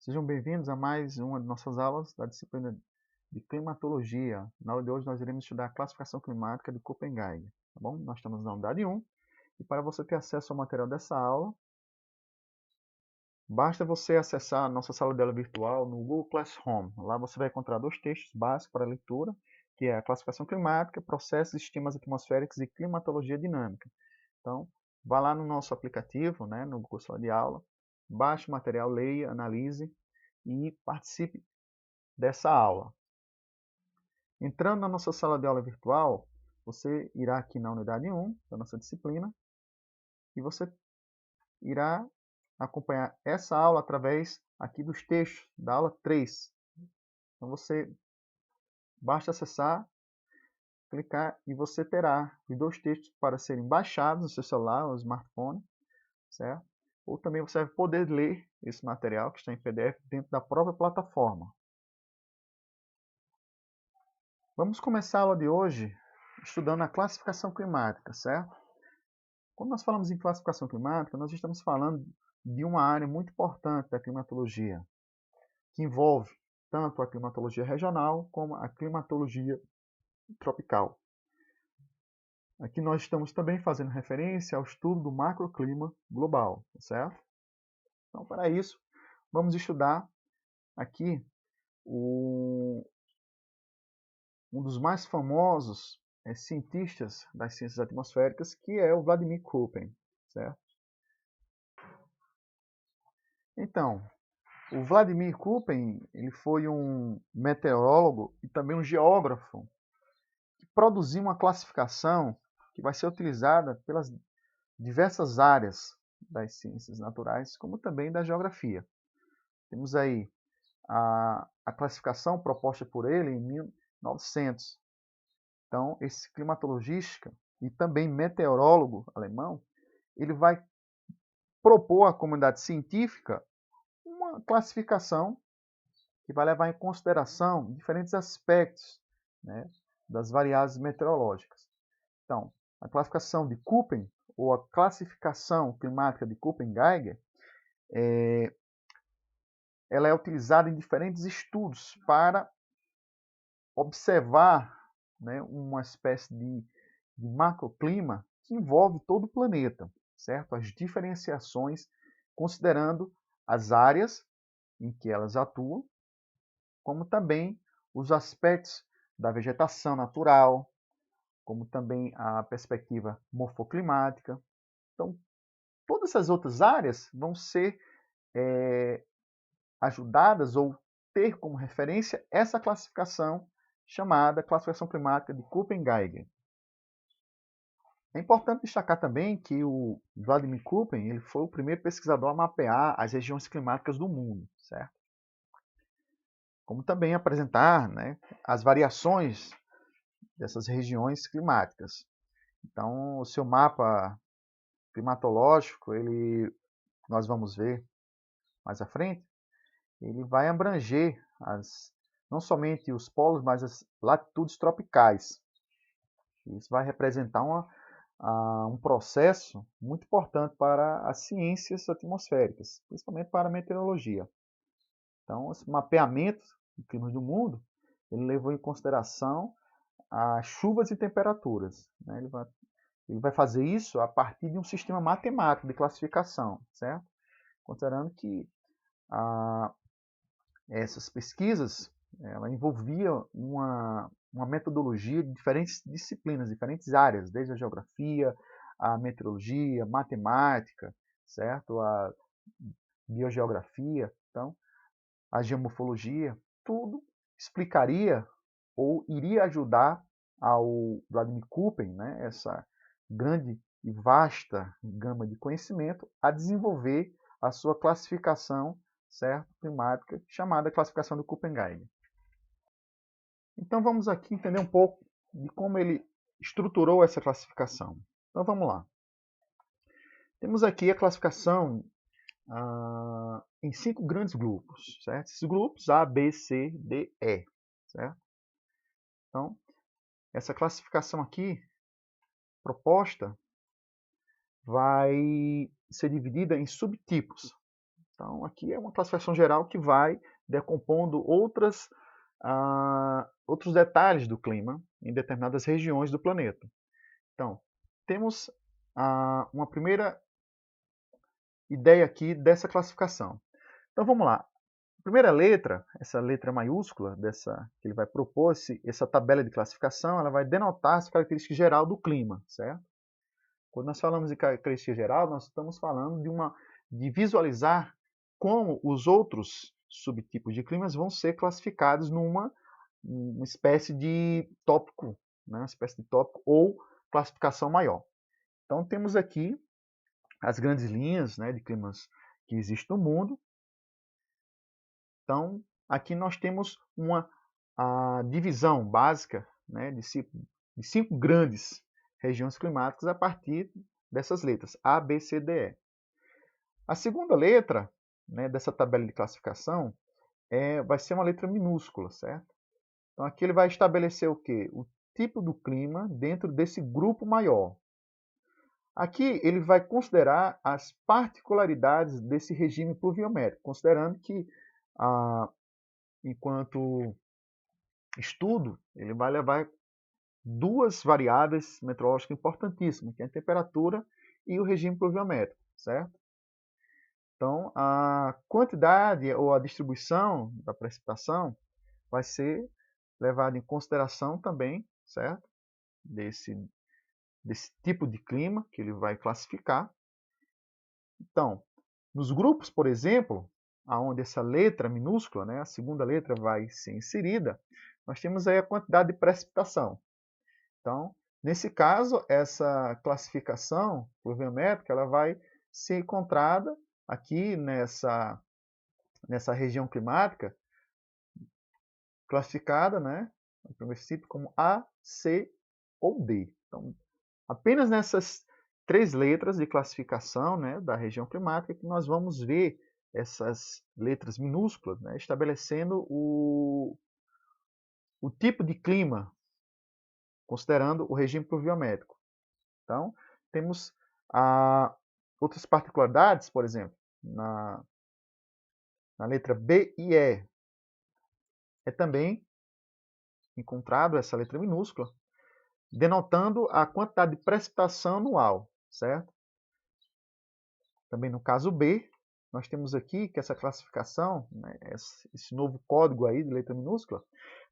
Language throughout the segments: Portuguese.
Sejam bem-vindos a mais uma de nossas aulas da disciplina de climatologia. Na aula de hoje nós iremos estudar a classificação climática de Köppen-Geiger, tá bom? Nós estamos na unidade 1 e para você ter acesso ao material dessa aula, basta você acessar a nossa sala de aula virtual no Google Classroom. Lá você vai encontrar dois textos básicos para leitura, que é a classificação climática, processos e sistemas atmosféricos e climatologia dinâmica. Então, vá lá no nosso aplicativo, né, no Google Sala de Aula, baixe o material, leia, analise e participe dessa aula. Entrando na nossa sala de aula virtual, você irá aqui na unidade 1 da nossa disciplina e você irá acompanhar essa aula através aqui dos textos da aula 3. Então você basta acessar, clicar e você terá os dois textos para serem baixados no seu celular ou smartphone, certo? Ou também você vai poder ler esse material que está em PDF dentro da própria plataforma. Vamos começar a aula de hoje estudando a classificação climática, certo? Quando nós falamos em classificação climática, nós estamos falando de uma área muito importante da climatologia, que envolve tanto a climatologia regional como a climatologia tropical. Aqui nós estamos também fazendo referência ao estudo do macroclima global, certo? Então, para isso, vamos estudar aqui um dos mais famosos cientistas das ciências atmosféricas, que é o Vladimir Köppen, certo? Então, o Vladimir Köppen, ele foi um meteorólogo e também um geógrafo que produziu uma classificação que vai ser utilizada pelas diversas áreas das ciências naturais, como também da geografia. Temos aí a classificação proposta por ele em 1900. Então, esse climatologista e também meteorólogo alemão, ele vai propor à comunidade científica uma classificação que vai levar em consideração diferentes aspectos, né, das variáveis meteorológicas. Então, a classificação de Köppen, ou a classificação climática de Köppen-Geiger, ela é utilizada em diferentes estudos para observar, né, uma espécie de macroclima que envolve todo o planeta, certo? As diferenciações, considerando as áreas em que elas atuam, como também os aspectos da vegetação natural, como também a perspectiva morfoclimática. Então, todas essas outras áreas vão ser ajudadas ou ter como referência essa classificação chamada classificação climática de Köppen-Geiger. É importante destacar também que o Vladimir Köppen ele foi o primeiro pesquisador a mapear as regiões climáticas do mundo, certo? Como também apresentar, né, as variações dessas regiões climáticas. Então, o seu mapa climatológico, nós vamos ver mais à frente, ele vai abranger não somente os polos, mas as latitudes tropicais. Isso vai representar um processo muito importante para as ciências atmosféricas, principalmente para a meteorologia. Então, esse mapeamento de climas do mundo, ele levou em consideração as chuvas e temperaturas, né? Ele vai fazer isso a partir de um sistema matemático de classificação, certo? Considerando que essas pesquisas ela envolvia uma metodologia de diferentes disciplinas, diferentes áreas, desde a geografia, a meteorologia, matemática, certo? A biogeografia, então, a geomorfologia, tudo explicaria ou iria ajudar ao Vladimir Köppen, né, essa grande e vasta gama de conhecimento, a desenvolver a sua classificação, certo, climática, chamada classificação do Köppen-Geiger. Então vamos aqui entender um pouco de como ele estruturou essa classificação. Então vamos lá. Temos aqui a classificação em 5 grandes grupos, certo? Esses grupos A, B, C, D, E, certo? Então, essa classificação aqui proposta vai ser dividida em subtipos, Então, aqui é uma classificação geral que vai decompondo outros detalhes do clima em determinadas regiões do planeta. Então, temos uma primeira ideia aqui dessa classificação. Então, vamos lá. A primeira letra, essa letra maiúscula que ele vai propor, essa tabela de classificação, ela vai denotar as características geral do clima, certo? Quando nós falamos de característica geral, nós estamos falando de visualizar como os outros subtipos de climas vão ser classificados numa espécie de tópico, né? Uma espécie de tópico ou classificação maior. Então, temos aqui as grandes linhas, né, de climas que existem no mundo. Então, aqui nós temos a divisão básica, né, de 5 grandes regiões climáticas a partir dessas letras, A, B, C, D, E. A segunda letra, né, dessa tabela de classificação vai ser uma letra minúscula, certo? Então, aqui ele vai estabelecer o quê? O tipo do clima dentro desse grupo maior. Aqui ele vai considerar as particularidades desse regime pluviométrico, considerando que, enquanto estudo, ele vai levar duas variáveis meteorológicas importantíssimas, que é a temperatura e o regime pluviométrico, certo? Então, a quantidade ou a distribuição da precipitação vai ser levada em consideração também, certo? Desse tipo de clima que ele vai classificar. Então, nos grupos, por exemplo, onde essa letra minúscula, né, a segunda letra vai ser inserida, nós temos aí a quantidade de precipitação. Então, nesse caso, essa classificação pluviométrica ela vai ser encontrada aqui nessa região climática, classificada, né, no princípio, como A, C ou D. Então, apenas nessas 3 letras de classificação, né, da região climática que nós vamos ver essas letras minúsculas, né, estabelecendo o tipo de clima, considerando o regime pluviométrico. Então, temos outras particularidades, por exemplo, na letra B e E. É também encontrado essa letra minúscula, denotando a quantidade de precipitação anual, certo? Também no caso B, nós temos aqui que essa classificação, né, esse novo código aí de letra minúscula,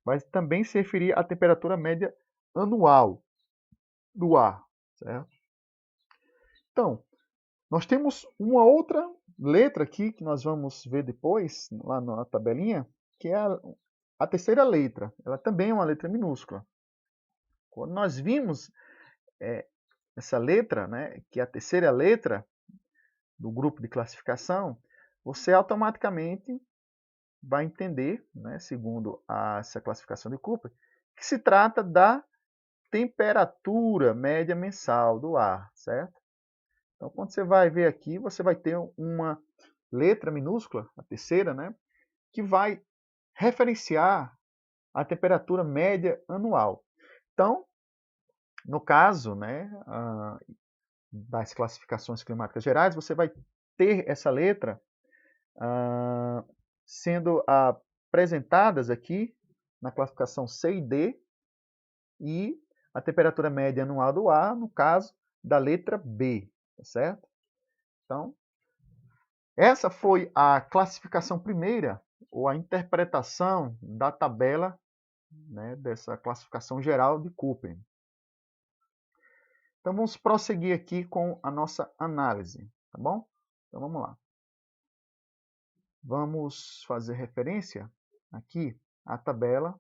vai também se referir à temperatura média anual do ar, certo? Então, nós temos uma outra letra aqui que nós vamos ver depois, lá na tabelinha, que é a terceira letra. Ela também é uma letra minúscula. Quando nós vimos essa letra, né, que é a terceira letra do grupo de classificação, você automaticamente vai entender, né, segundo essa classificação de Köppen, que se trata da temperatura média mensal do ar, certo? Então, quando você vai ver aqui, você vai ter uma letra minúscula, a terceira, né, que vai referenciar a temperatura média anual. Então, no caso, né, das classificações climáticas gerais, você vai ter essa letra sendo apresentadas aqui na classificação C e D e a temperatura média anual do ar, no caso da letra B, tá certo? Então, essa foi a classificação primeira, ou a interpretação da tabela, né, dessa classificação geral de Köppen. Então, vamos prosseguir aqui com a nossa análise, tá bom? Então, vamos lá. Vamos fazer referência aqui à tabela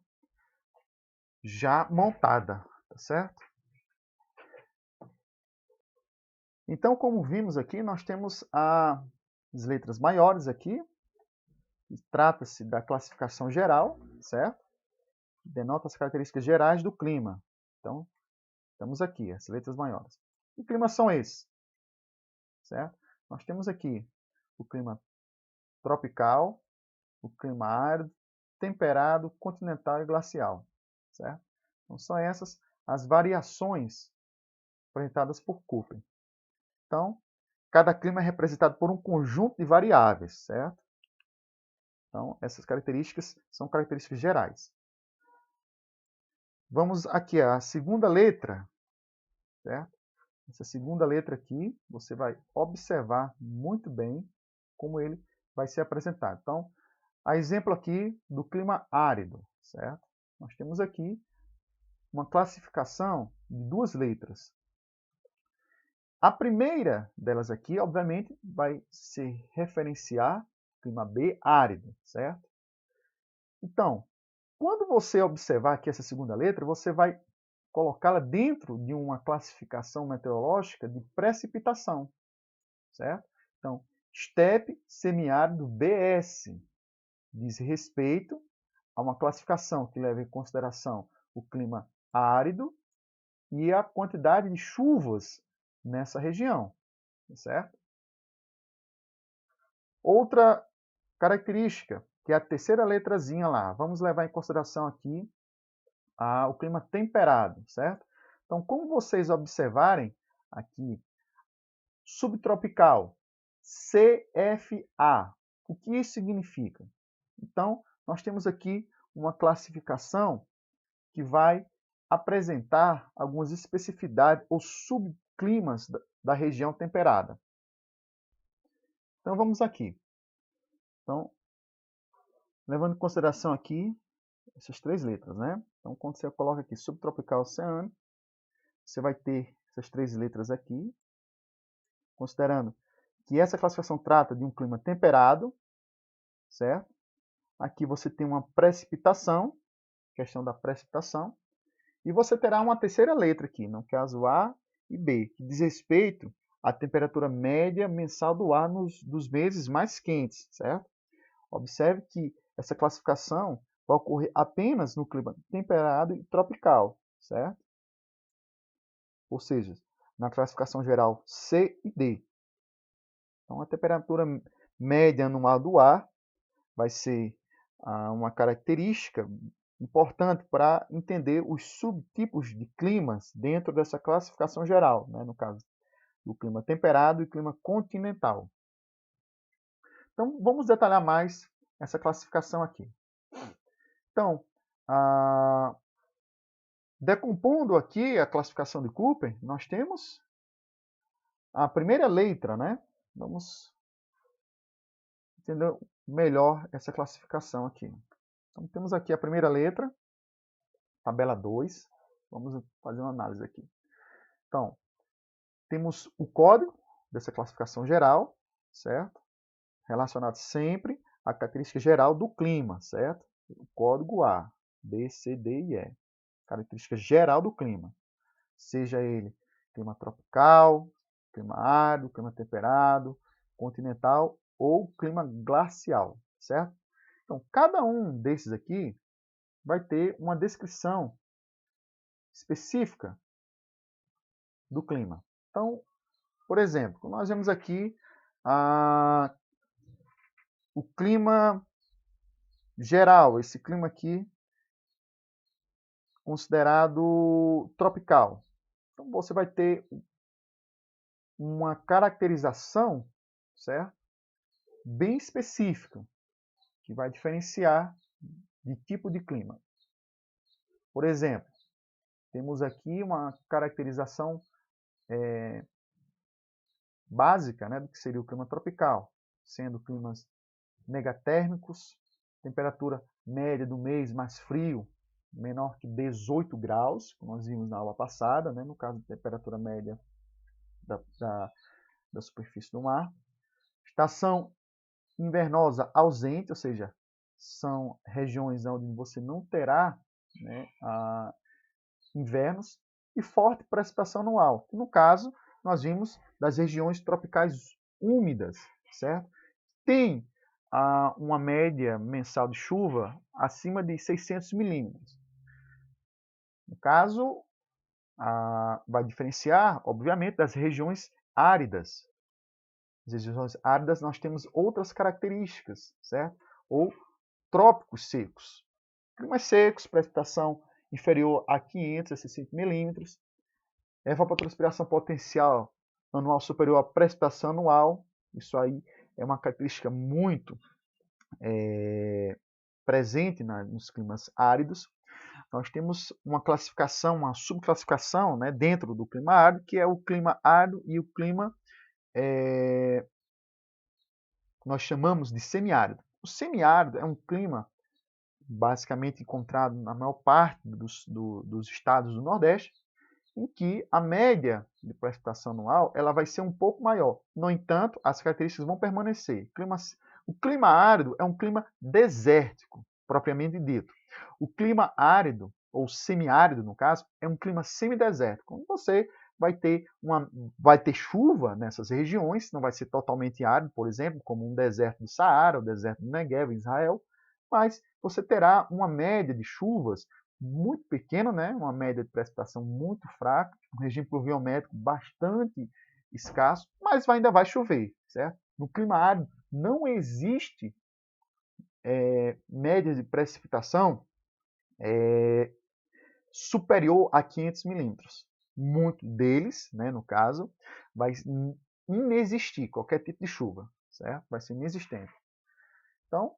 já montada, tá certo? Então, como vimos aqui, nós temos as letras maiores aqui, trata-se da classificação geral, certo? Denota as características gerais do clima. Então, estamos aqui, as letras maiores. Que climas são esses? Certo? Nós temos aqui o clima tropical, o clima árido, temperado, continental e glacial, certo? Então, são essas as variações apresentadas por Köppen. Então, cada clima é representado por um conjunto de variáveis, certo? Então, essas características são características gerais. Vamos aqui à segunda letra, certo? Essa segunda letra aqui, você vai observar muito bem como ele vai ser apresentado. Então, a exemplo aqui do clima árido, certo? Nós temos aqui uma classificação de duas letras. A primeira delas aqui, obviamente, vai se referenciar clima B árido, certo? Então, quando você observar aqui essa segunda letra, você vai colocá-la dentro de uma classificação meteorológica de precipitação, certo? Então, estepe semiárido BS diz respeito a uma classificação que leva em consideração o clima árido e a quantidade de chuvas nessa região, certo? Outra característica, que é a terceira letrazinha lá, vamos levar em consideração aqui o clima temperado, certo? Então, como vocês observarem aqui, subtropical, CFA, o que isso significa? Então, nós temos aqui uma classificação que vai apresentar algumas especificidades ou subclimas da região temperada. Então, vamos aqui. Então, levando em consideração aqui essas três letras, né? Então, quando você coloca aqui subtropical oceânico, você vai ter essas três letras aqui, considerando que essa classificação trata de um clima temperado, certo? Aqui você tem uma precipitação, questão da precipitação, e você terá uma terceira letra aqui, no caso A e B, que diz respeito à temperatura média mensal do ar dos meses mais quentes, certo? Observe que essa classificação vai ocorrer apenas no clima temperado e tropical, certo? Ou seja, na classificação geral C e D. Então, a temperatura média anual do ar vai ser uma característica importante para entender os subtipos de climas dentro dessa classificação geral, né? No caso do clima temperado e clima continental. Então, vamos detalhar mais essa classificação aqui. Então, decompondo aqui a classificação de Köppen, nós temos a primeira letra, né? Vamos entender melhor essa classificação aqui. Então, temos aqui a primeira letra, tabela 2. Vamos fazer uma análise aqui. Então, temos o código dessa classificação geral, certo? Relacionado sempre à característica geral do clima, certo? O código A, B, C, D e E. Característica geral do clima. Seja ele clima tropical, clima árido, clima temperado, continental ou clima glacial, certo? Então, cada um desses aqui vai ter uma descrição específica do clima. Então, por exemplo, nós vemos aqui o clima geral, esse clima aqui considerado tropical. Então, você vai ter uma caracterização, certo? Bem específica, que vai diferenciar de tipo de clima. Por exemplo, temos aqui uma caracterização básica, né, do que seria o clima tropical, sendo climas megatérmicos, temperatura média do mês mais frio, menor que 18 graus, como nós vimos na aula passada, né, no caso da temperatura média da superfície do mar. Estação invernosa ausente, ou seja, são regiões onde você não terá, né, invernos, e forte precipitação anual. No caso, nós vimos das regiões tropicais úmidas, certo? Tem uma média mensal de chuva acima de 600 milímetros. No caso, vai diferenciar, obviamente, das regiões áridas. Nas regiões áridas nós temos outras características, certo? Ou trópicos secos. Climas secos, precipitação inferior a 500 a 600 milímetros, evapotranspiração potencial anual superior à precipitação anual. Isso aí é uma característica muito presente nos climas áridos. Nós temos uma classificação, uma subclassificação, né, dentro do clima árido, que é o clima árido e o clima nós chamamos de semiárido. O semiárido é um clima basicamente encontrado na maior parte dos estados do Nordeste, em que a média de precipitação anual ela vai ser um pouco maior. No entanto, as características vão permanecer. O clima árido é um clima desértico, propriamente dito. O clima árido, ou semiárido no caso, é um clima semidesértico, onde você vai ter chuva nessas regiões, não vai ser totalmente árido, por exemplo, como um deserto do Saara, o deserto do Negev, em Israel, mas você terá uma média de chuvas muito pequena, né? Uma média de precipitação muito fraca, um regime pluviométrico bastante escasso, mas ainda vai chover, certo? No clima árido não existe média de precipitação superior a 500 milímetros. Muito deles, né, no caso, vai inexistir qualquer tipo de chuva, certo? Vai ser inexistente. Então,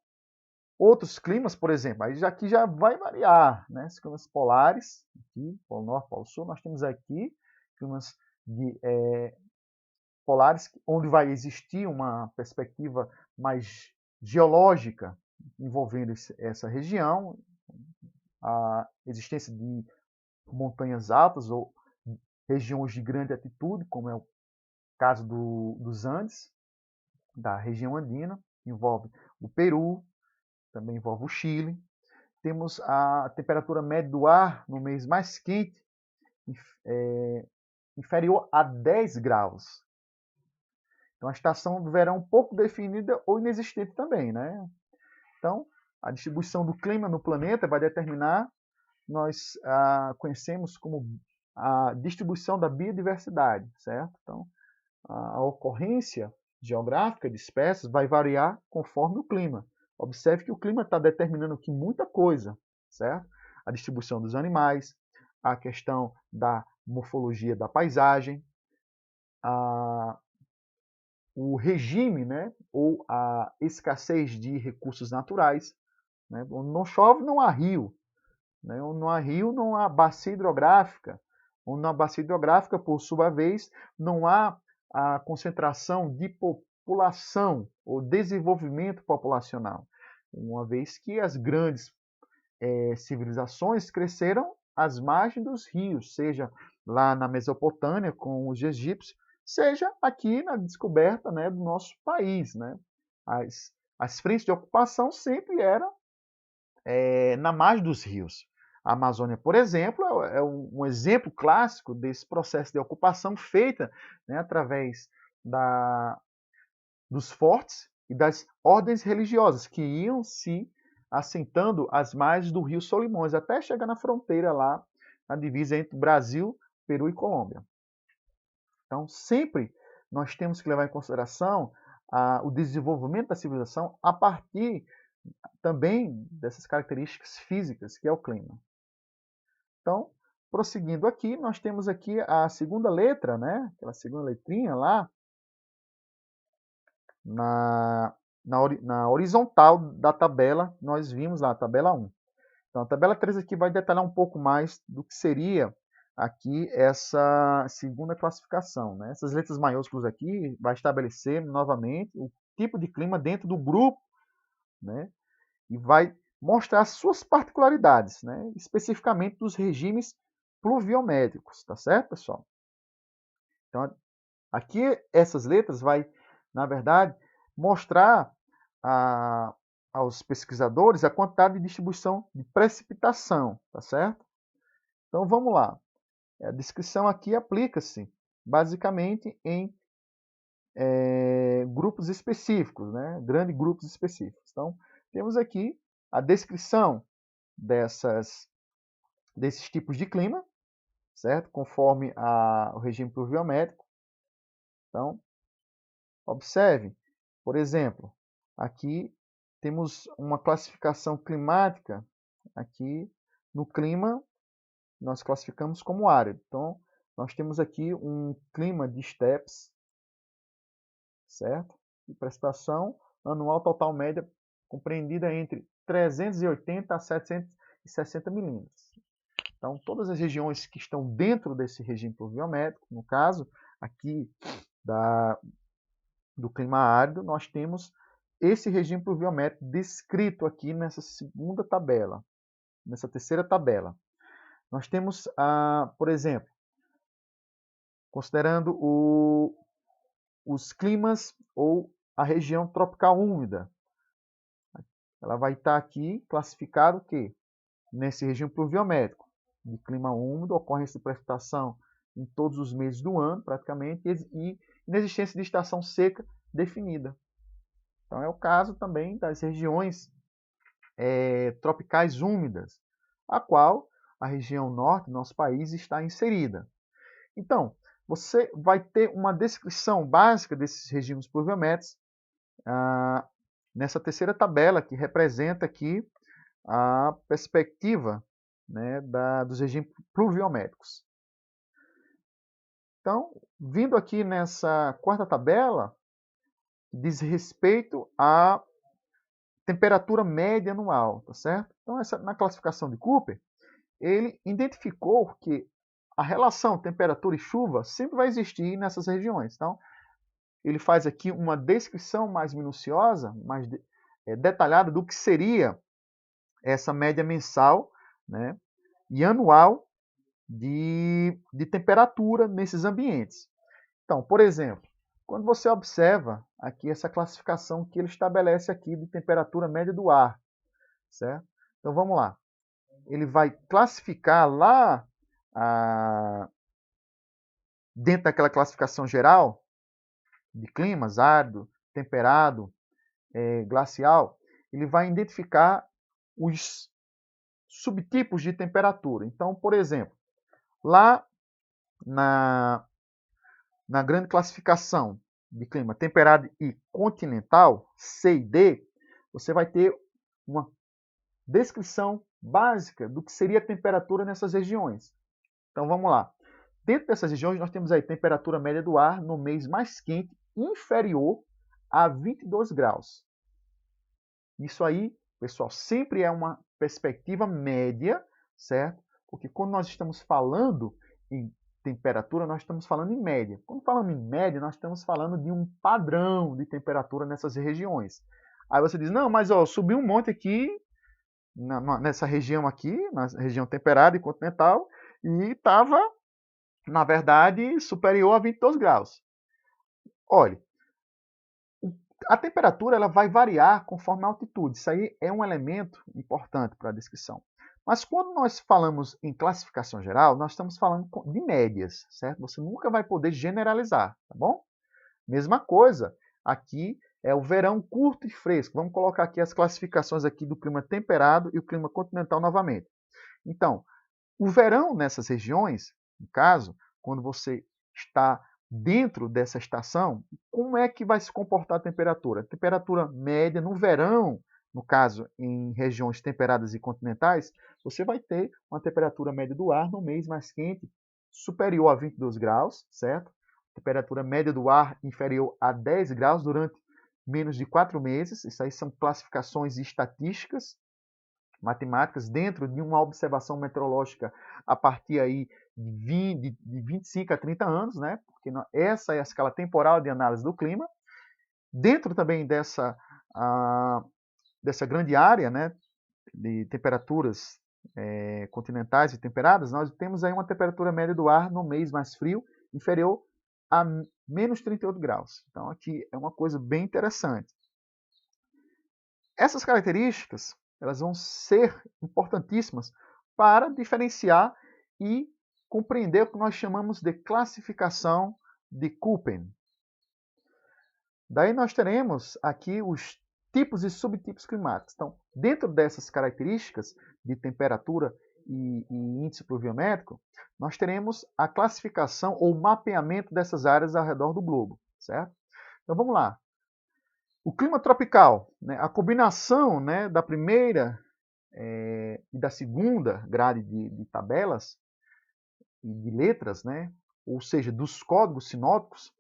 outros climas, por exemplo, aqui já vai variar, né? Os climas polares, aqui, Polo Norte, Polo Sul, nós temos aqui climas polares, onde vai existir uma perspectiva mais geológica envolvendo essa região, a existência de montanhas altas ou regiões de grande altitude, como é o caso dos Andes, da região andina, envolve o Peru, também envolve o Chile. Temos a temperatura média do ar no mês mais quente, inferior a 10 graus. Então, a estação do verão pouco definida ou inexistente também, né? Então, a distribuição do clima no planeta vai determinar, nós conhecemos como a distribuição da biodiversidade, certo? Então, a ocorrência geográfica de espécies vai variar conforme o clima. Observe que o clima está determinando aqui muita coisa, certo? A distribuição dos animais, a questão da morfologia da paisagem, o regime, né, ou a escassez de recursos naturais. Né? Onde não chove, não há rio. Né? Onde não há rio, não há bacia hidrográfica. Onde não há bacia hidrográfica, por sua vez, não há a concentração de população ou desenvolvimento populacional. Uma vez que as grandes civilizações cresceram às margens dos rios, seja lá na Mesopotâmia com os egípcios, seja aqui na descoberta, né, do nosso país. Né? As frentes de ocupação sempre eram na margem dos rios. A Amazônia, por exemplo, é um exemplo clássico desse processo de ocupação feita, né, através dos fortes e das ordens religiosas que iam se assentando às margens do rio Solimões, até chegar na fronteira lá, na divisa entre Brasil, Peru e Colômbia. Então, sempre nós temos que levar em consideração o desenvolvimento da civilização a partir também dessas características físicas, que é o clima. Então, prosseguindo aqui, nós temos aqui a segunda letra, né? Aquela segunda letrinha lá, na horizontal da tabela, nós vimos lá a tabela 1. Então, a tabela 3 aqui vai detalhar um pouco mais do que seria aqui essa segunda classificação. Né? Essas letras maiúsculas aqui vai estabelecer novamente o tipo de clima dentro do grupo, né? E vai mostrar as suas particularidades, né? Especificamente dos regimes pluviométricos, tá certo, pessoal? Então, aqui essas letras vai, na verdade, mostrar aos pesquisadores a quantidade de distribuição de precipitação, tá certo? Então, vamos lá. A descrição aqui aplica-se basicamente em grupos específicos, né? Grandes grupos específicos. Então, temos aqui a descrição desses tipos de clima, certo? Conforme o regime pluviométrico. Então, observe, por exemplo, aqui temos uma classificação climática. Aqui no clima, nós classificamos como árido. Então, nós temos aqui um clima de estepes, certo? De precipitação anual total média compreendida entre 380 a 760 milímetros. Então, todas as regiões que estão dentro desse regime pluviométrico, no caso aqui do clima árido, nós temos esse regime pluviométrico descrito aqui nessa segunda tabela, nessa terceira tabela. Nós temos, por exemplo, considerando os climas ou a região tropical úmida. Ela vai estar aqui classificado o quê? Nesse regime pluviométrico de clima úmido, ocorrência de precipitação em todos os meses do ano, praticamente, e inexistência de estação seca definida. Então, é o caso também das regiões tropicais úmidas, a qual a região norte do nosso país está inserida. Então, você vai ter uma descrição básica desses regimes pluviométricos nessa terceira tabela, que representa aqui a perspectiva, né, dos regimes pluviométricos. Então, vindo aqui nessa quarta tabela, diz respeito à temperatura média anual, tá certo? Então, na classificação de Köppen, ele identificou que a relação temperatura e chuva sempre vai existir nessas regiões. Então, ele faz aqui uma descrição mais minuciosa, mais detalhada do que seria essa média mensal, né, e anual de temperatura nesses ambientes. Então, por exemplo, quando você observa aqui essa classificação que ele estabelece aqui de temperatura média do ar, certo? Então, vamos lá. Ele vai classificar lá dentro daquela classificação geral de climas, árido, temperado, glacial, ele vai identificar os subtipos de temperatura. Então, por exemplo, lá na grande classificação de clima temperado e continental, C e D, você vai ter uma descrição básica do que seria a temperatura nessas regiões. Então, vamos lá. Dentro dessas regiões, nós temos aí temperatura média do ar no mês mais quente inferior a 22 graus. Isso aí, pessoal, sempre é uma perspectiva média, certo? Porque quando nós estamos falando em temperatura, nós estamos falando em média. Quando falamos em média, nós estamos falando de um padrão de temperatura nessas regiões. Aí você diz, não, mas subiu um monte aqui, nessa região aqui, na região temperada e continental, e estava, na verdade, superior a 22 graus. Olha, a temperatura ela vai variar conforme a altitude. Isso aí é um elemento importante para a descrição. Mas quando nós falamos em classificação geral, nós estamos falando de médias, certo? Você nunca vai poder generalizar, tá bom? Mesma coisa, aqui é o verão curto e fresco. Vamos colocar aqui as classificações aqui do clima temperado e o clima continental novamente. Então, o verão nessas regiões, no caso, quando você está dentro dessa estação, como é que vai se comportar a temperatura? A temperatura média no verão, no caso, em regiões temperadas e continentais, você vai ter uma temperatura média do ar no mês mais quente superior a 22 graus, certo? Temperatura média do ar inferior a 10 graus durante menos de 4 meses. Isso aí são classificações estatísticas, matemáticas, dentro de uma observação meteorológica a partir aí de 25 a 30 anos, né? Porque essa é a escala temporal de análise do clima. Dentro também dessa grande área, né, de temperaturas continentais e temperadas, nós temos aí uma temperatura média do ar no mês mais frio inferior a menos 38 graus. Então, aqui é uma coisa bem interessante. Essas características elas vão ser importantíssimas para diferenciar e compreender o que nós chamamos de classificação de Köppen. Daí nós teremos aqui os tipos e subtipos climáticos. Então, dentro dessas características de temperatura e índice pluviométrico, nós teremos a classificação ou mapeamento dessas áreas ao redor do globo, certo? Então vamos lá. O clima tropical, né, a combinação, né, da primeira e da segunda grade de tabelas e de letras, né, ou seja, dos códigos sinóticos,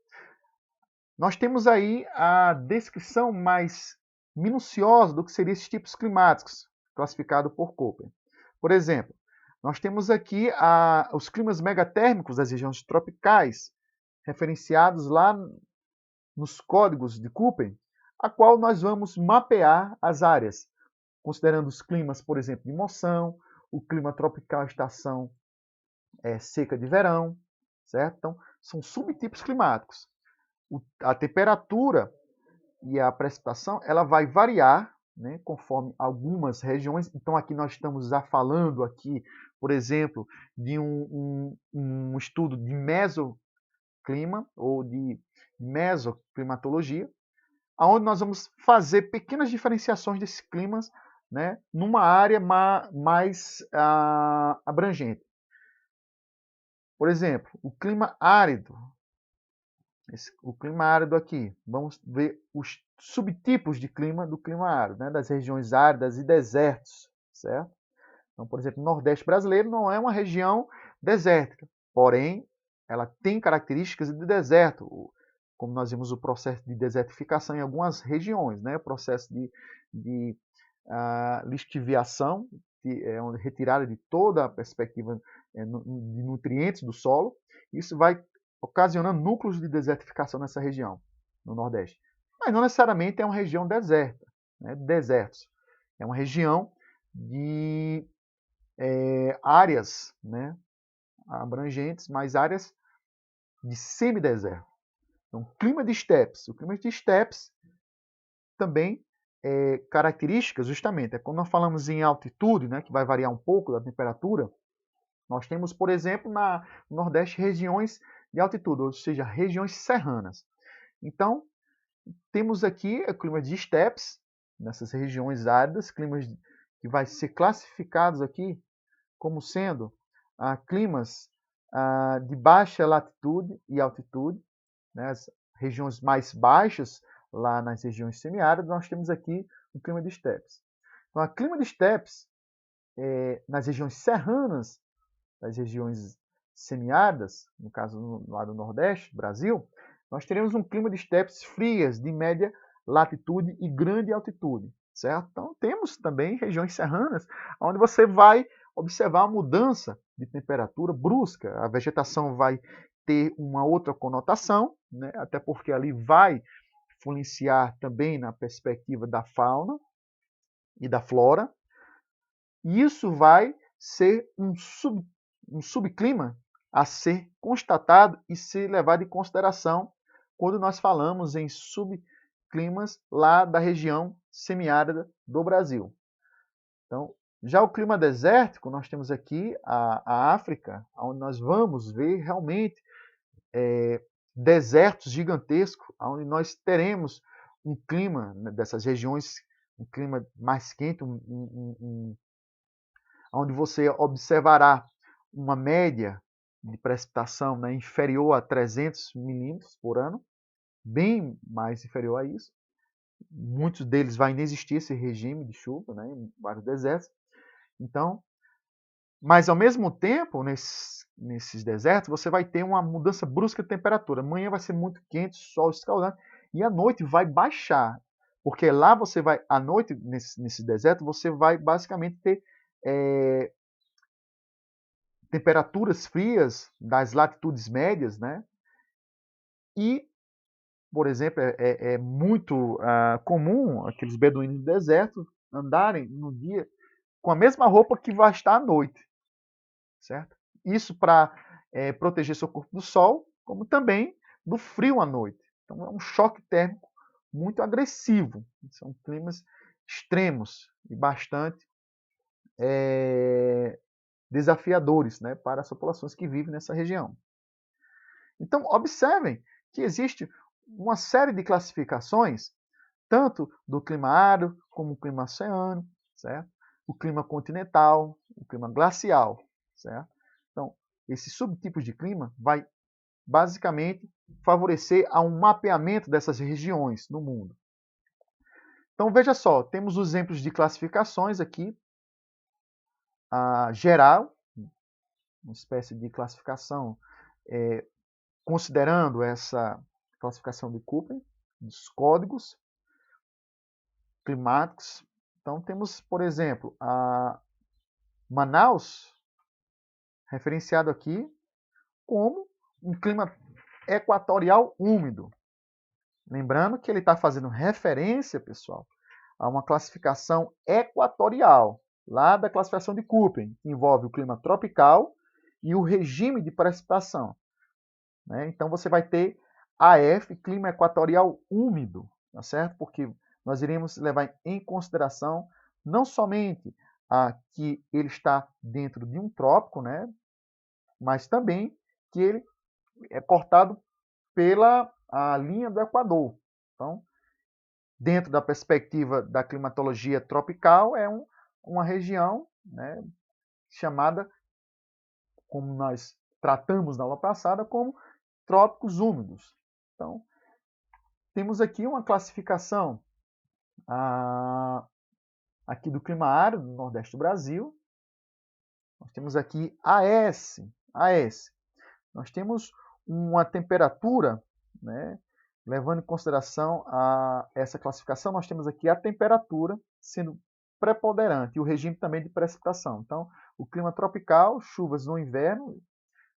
nós temos aí a descrição mais minuciosa do que seriam esses tipos climáticos, classificado por Köppen. Por exemplo, nós temos aqui os climas megatérmicos das regiões tropicais, referenciados lá nos códigos de Köppen, a qual nós vamos mapear as áreas, considerando os climas, por exemplo, de moção, o clima tropical, estação seca de verão, certo? Então, são subtipos climáticos. A temperatura e a precipitação ela vai variar, né, conforme algumas regiões. Então, aqui nós estamos já falando aqui, por exemplo, de um estudo de mesoclima ou de mesoclimatologia, onde nós vamos fazer pequenas diferenciações desses climas, né, numa área mais abrangente. Por exemplo, o clima árido. O clima árido aqui. Vamos ver os subtipos de clima do clima árido, né, das regiões áridas e desertos, certo? Então, por exemplo, o Nordeste brasileiro não é uma região desértica, porém, ela tem características de deserto, como nós vimos o processo de desertificação em algumas regiões, né? O processo de lixiviação, retirada de toda a perspectiva de nutrientes do solo. Isso vai ocasionando núcleos de desertificação nessa região, no Nordeste. Mas não necessariamente é uma região deserta, né? Desertos. É uma região de áreas, né, abrangentes, mas áreas de semideserto. Então, clima de estepes. O clima de estepes também características, justamente, quando nós falamos em altitude, né, que vai variar um pouco da temperatura, nós temos, por exemplo, no Nordeste, regiões de altitude, ou seja, regiões serranas. Então, temos aqui o clima de estepes, nessas regiões áridas, climas que vai ser classificados aqui como sendo climas de baixa latitude e altitude, né, as regiões mais baixas, lá nas regiões semiáridas, nós temos aqui o clima de estepes. Então, o clima de estepes, nas regiões serranas, das regiões semiáridas, no caso lá do Nordeste, Brasil, nós teremos um clima de estepes frias, de média latitude e grande altitude, certo? Então, temos também regiões serranas, onde você vai observar a mudança de temperatura brusca. A vegetação vai ter uma outra conotação, né? Até porque ali vai influenciar também na perspectiva da fauna e da flora. E isso vai ser um subclima a ser constatado e ser levado em consideração quando nós falamos em subclimas lá da região semiárida do Brasil. Então, já o clima desértico, nós temos aqui a África, onde nós vamos ver realmente desertos gigantescos, onde nós teremos um clima, né, dessas regiões, um clima mais quente, onde você observará uma média de precipitação, né, inferior a 300 milímetros por ano, bem mais inferior a isso. Muitos deles vai inexistir esse regime de chuva, né, em vários desertos. Então, mas ao mesmo tempo, nesses desertos, você vai ter uma mudança brusca de temperatura. Amanhã vai ser muito quente, sol escaldante, e à noite vai baixar. Porque lá você vai, à noite, nesse deserto, você vai basicamente ter temperaturas frias das latitudes médias, né? E, por exemplo, é muito comum aqueles beduínos do deserto andarem no dia com a mesma roupa que vai estar à noite, certo? Isso para proteger seu corpo do sol, como também do frio à noite. Então é um choque térmico muito agressivo. São climas extremos e bastante desafiadores, né, para as populações que vivem nessa região. Então, observem que existe uma série de classificações, tanto do clima árido como o clima oceânico, certo? O clima continental, o clima glacial, certo? Então, esses subtipos de clima vai basicamente favorecer a um mapeamento dessas regiões no mundo. Então, veja só, temos os exemplos de classificações aqui, geral, uma espécie de classificação considerando essa classificação de Köppen, dos códigos climáticos. Então, temos, por exemplo, a Manaus, referenciado aqui como um clima equatorial úmido. Lembrando que ele está fazendo referência, pessoal, a uma classificação equatorial, lá da classificação de Köppen, que envolve o clima tropical e o regime de precipitação. Né? Então, você vai ter AF, clima equatorial úmido, tá certo? Porque nós iremos levar em consideração não somente que ele está dentro de um trópico, né? Mas também que ele é cortado pela a linha do Equador. Então, dentro da perspectiva da climatologia tropical, é uma região, né, chamada, como nós tratamos na aula passada, como trópicos úmidos. Então, temos aqui uma classificação aqui do clima árido do Nordeste do Brasil. Nós temos aqui AS. Nós temos uma temperatura, né, levando em consideração essa classificação, nós temos aqui a temperatura sendo preponderante e o regime também de precipitação. Então, o clima tropical, chuvas no inverno,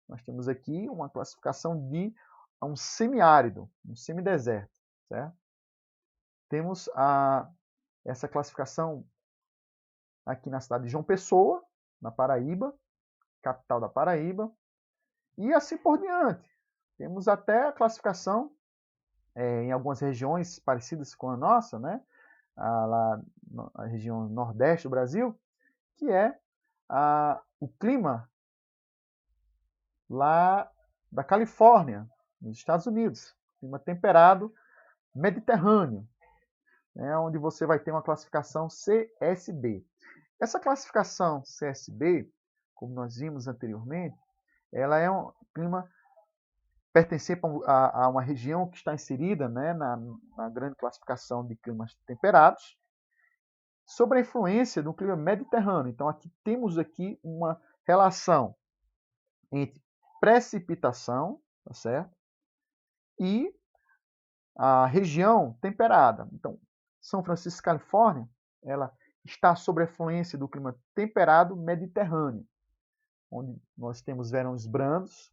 nós temos aqui uma classificação de um semiárido, um semideserto, certo? Temos essa classificação aqui na cidade de João Pessoa, na Paraíba, capital da Paraíba, e assim por diante. Temos até a classificação em algumas regiões parecidas com a nossa, né? Lá na região nordeste do Brasil, que é o clima lá da Califórnia, nos Estados Unidos, clima temperado mediterrâneo, né? Onde você vai ter uma classificação CSB. Essa classificação CSB, como nós vimos anteriormente, ela é um clima pertencer a uma região que está inserida, né, na grande classificação de climas temperados, sobre a influência do clima mediterrâneo. Então, aqui temos aqui uma relação entre precipitação, tá certo? E a região temperada. Então, São Francisco, Califórnia, ela está sob a influência do clima temperado mediterrâneo, onde nós temos verões brandos,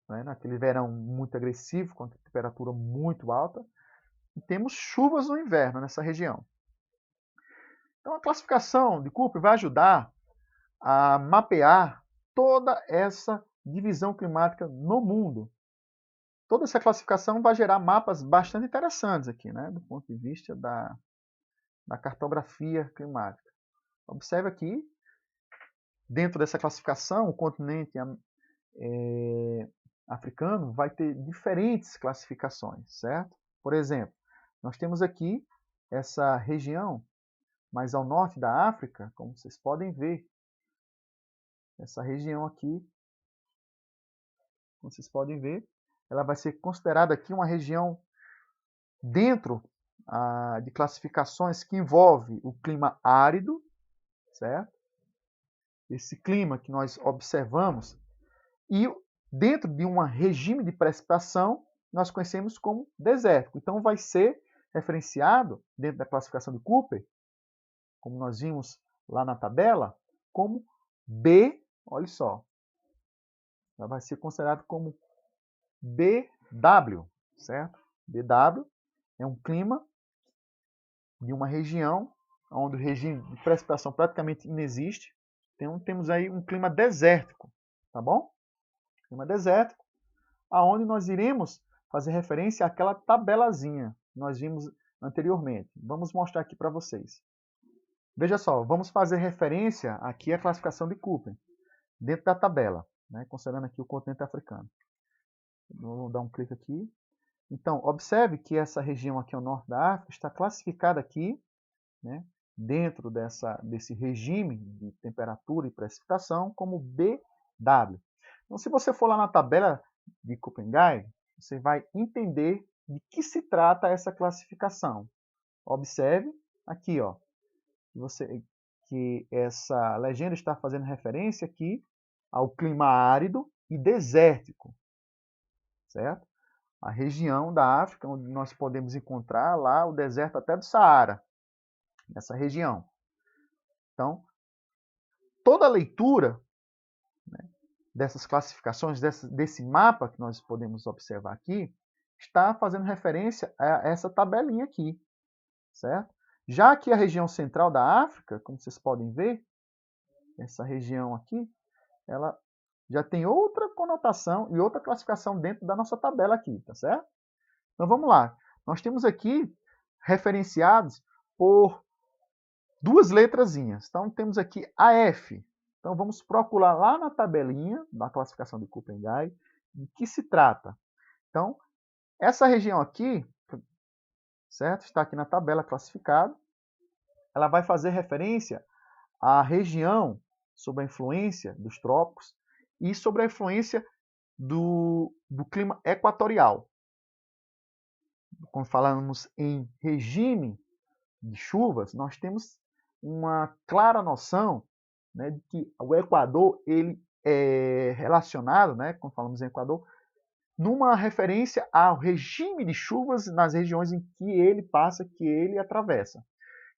né, naquele verão muito agressivo, com a temperatura muito alta, e temos chuvas no inverno nessa região. Então, a classificação de Köppen vai ajudar a mapear toda essa divisão climática no mundo. Toda essa classificação vai gerar mapas bastante interessantes aqui, né, do ponto de vista da cartografia climática. Observe aqui, dentro dessa classificação, o continente africano vai ter diferentes classificações, certo? Por exemplo, nós temos aqui essa região mais ao norte da África, como vocês podem ver. Essa região aqui, como vocês podem ver, ela vai ser considerada aqui uma região dentro de classificações que envolve o clima árido, certo? Esse clima que nós observamos, e dentro de um regime de precipitação, nós conhecemos como desértico. Então, vai ser referenciado, dentro da classificação de Köppen, como nós vimos lá na tabela, como B, olha só, ela vai ser considerado como BW, certo? BW é um clima de uma região onde o regime de precipitação praticamente inexiste. Então, temos aí um clima desértico, tá bom? Clima desértico, aonde nós iremos fazer referência àquela tabelazinha que nós vimos anteriormente. Vamos mostrar aqui para vocês. Veja só, vamos fazer referência aqui à classificação de Köppen, dentro da tabela, né, considerando aqui o continente africano. Vou dar um clique aqui. Então, observe que essa região aqui ao norte da África está classificada aqui, né, dentro desse regime de temperatura e precipitação como BW. Então, se você for lá na tabela de Köppen-Geiger, você vai entender de que se trata essa classificação. Observe aqui, ó, que essa legenda está fazendo referência aqui ao clima árido e desértico, certo? a região da África, onde nós podemos encontrar lá o deserto até do Saara, nessa região. Então, toda a leitura, né, dessas classificações, desse mapa que nós podemos observar aqui, está fazendo referência a essa tabelinha aqui, certo? Já que a região central da África, como vocês podem ver, essa região aqui, ela já tem outra conotação e outra classificação dentro da nossa tabela aqui, tá certo? Então vamos lá. Nós temos aqui referenciados por duas letrazinhas. Então temos aqui AF. Então vamos procurar lá na tabelinha da classificação de Köppen-Geiger de que se trata. Então, essa região aqui, certo? Está aqui na tabela classificada. Ela vai fazer referência à região sob a influência dos trópicos e sobre a influência do clima equatorial. Quando falamos em regime de chuvas, nós temos uma clara noção, né, de que o Equador ele é relacionado, né, quando falamos em Equador, numa referência ao regime de chuvas nas regiões em que ele passa, que ele atravessa.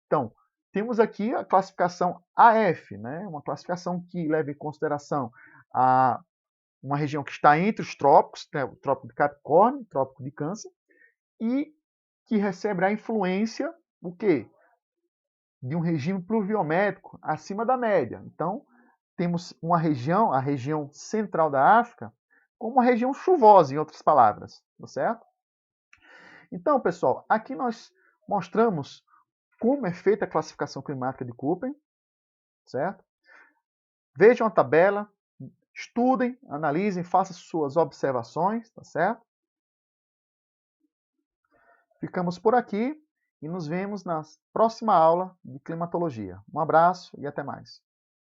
Então, temos aqui a classificação AF, né, uma classificação que leva em consideração uma região que está entre os trópicos, né, o Trópico de Capricórnio, o Trópico de Câncer, e que recebe a influência, o quê? De um regime pluviométrico acima da média. Então, temos uma região, a região central da África, como uma região chuvosa, em outras palavras, tá certo? Então, pessoal, aqui nós mostramos como é feita a classificação climática de Köppen, certo? Vejam a tabela, estudem, analisem, façam suas observações, tá certo? Ficamos por aqui e nos vemos na próxima aula de climatologia. Um abraço e até mais.